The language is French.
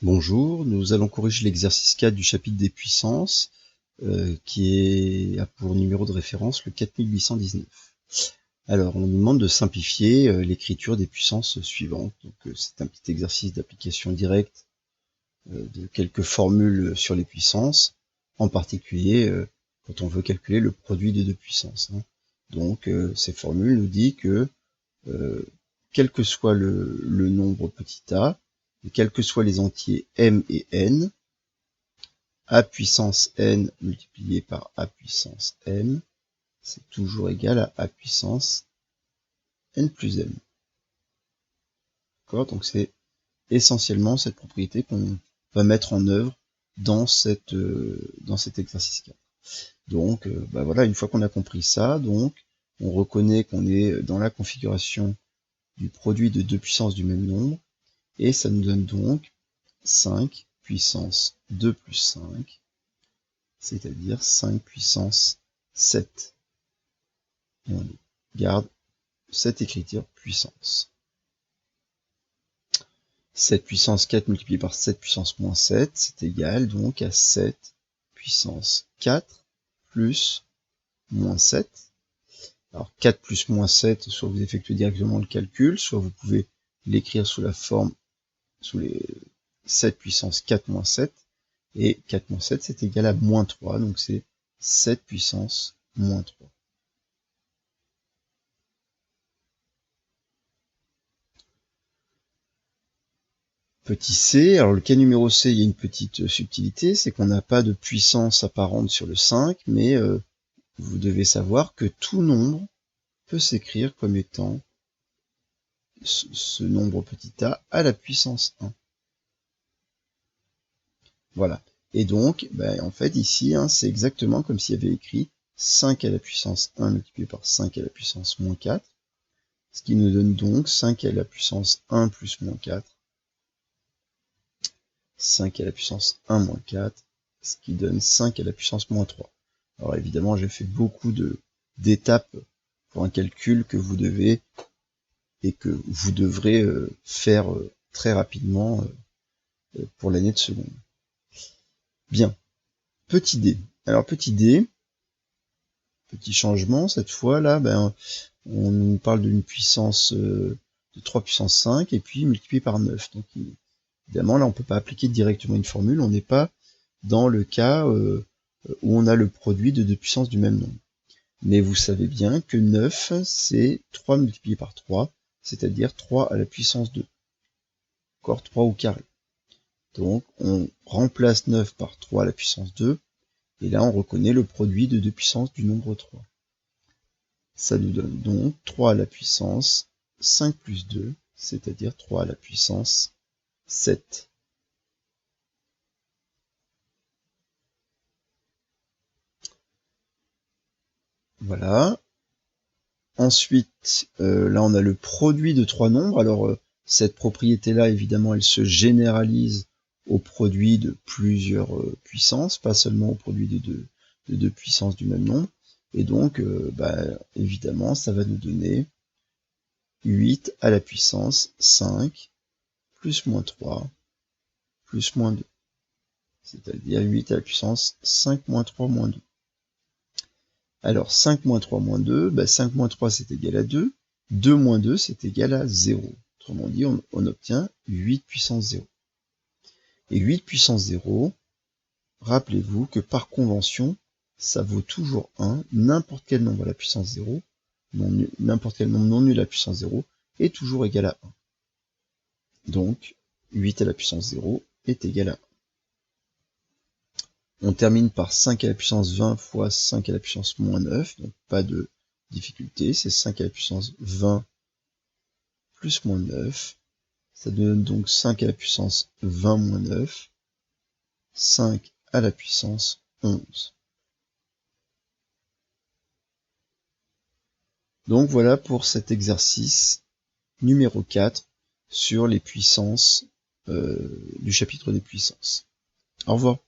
Bonjour, nous allons corriger l'exercice 4 du chapitre des puissances, qui a pour numéro de référence le 4819. Alors, on nous demande de simplifier l'écriture des puissances suivantes. Donc, c'est un petit exercice d'application directe de quelques formules sur les puissances, en particulier quand on veut calculer le produit des deux puissances. Donc, ces formules nous disent que quel que soit le nombre petit a, et quels que soient les entiers m et n, a puissance n multiplié par a puissance m, c'est toujours égal à a puissance n plus m. D'accord ? Donc c'est essentiellement cette propriété qu'on va mettre en œuvre dans cet exercice 4. Donc voilà, une fois qu'on a compris ça, donc on reconnaît qu'on est dans la configuration du produit de deux puissances du même nombre, et ça nous donne donc 5 puissance 2 plus 5, c'est-à-dire 5 puissance 7. Et on garde cette écriture puissance. 7 puissance 4 multiplié par 7 puissance moins 7, c'est égal donc à 7 puissance 4 plus moins 7. Alors 4 plus moins 7, soit vous effectuez directement le calcul, soit vous pouvez l'écrire sous la forme, sous les 7 puissance 4 moins 7, et 4 moins 7 c'est égal à moins 3, donc c'est 7 puissance moins 3. Petit c, alors le cas numéro c, il y a une petite subtilité, c'est qu'on n'a pas de puissance apparente sur le 5, mais vous devez savoir que tout nombre peut s'écrire comme étant ce nombre petit a à la puissance 1. Voilà. Et donc, en fait, ici, c'est exactement comme s'il y avait écrit 5 à la puissance 1 multiplié par 5 à la puissance moins 4, ce qui nous donne donc 5 à la puissance 1 plus moins 4, 5 à la puissance 1 moins 4, ce qui donne 5 à la puissance moins 3. Alors évidemment, j'ai fait beaucoup d'étapes pour un calcul que vous devez et que vous devrez faire très rapidement pour l'année de seconde. Bien, petit d. Alors petit d, petit changement, cette fois là, on nous parle d'une puissance de 3 puissance 5 et puis multiplié par 9. Donc évidemment là on ne peut pas appliquer directement une formule, on n'est pas dans le cas où on a le produit de deux puissances du même nombre. Mais vous savez bien que 9 c'est 3 multiplié par 3, c'est-à-dire 3 à la puissance 2. Encore 3 au carré. Donc on remplace 9 par 3 à la puissance 2, et là on reconnaît le produit de deux puissances du nombre 3. Ça nous donne donc 3 à la puissance 5 plus 2, c'est-à-dire 3 à la puissance 7. Voilà. Ensuite, là on a le produit de trois nombres. Alors cette propriété-là, évidemment, elle se généralise au produit de plusieurs puissances, pas seulement au produit de deux puissances du même nombre. Et donc, évidemment, ça va nous donner 8 à la puissance 5 plus moins 3 plus moins 2. C'est-à-dire 8 à la puissance 5 moins 3 moins 2. Alors 5 moins 3 moins 2, 5 moins 3 c'est égal à 2, 2 moins 2 c'est égal à 0. Autrement dit, on obtient 8 puissance 0. Et 8 puissance 0, rappelez-vous que par convention, ça vaut toujours 1, n'importe quel nombre à la puissance 0, n'importe quel nombre non nul à la puissance 0, est toujours égal à 1. Donc, 8 à la puissance 0 est égal à 1. On termine par 5 à la puissance 20 fois 5 à la puissance moins 9, donc pas de difficulté, c'est 5 à la puissance 20 plus moins 9, ça donne donc 5 à la puissance 20 moins 9, 5 à la puissance 11. Donc voilà pour cet exercice numéro 4 sur les puissances du chapitre des puissances. Au revoir.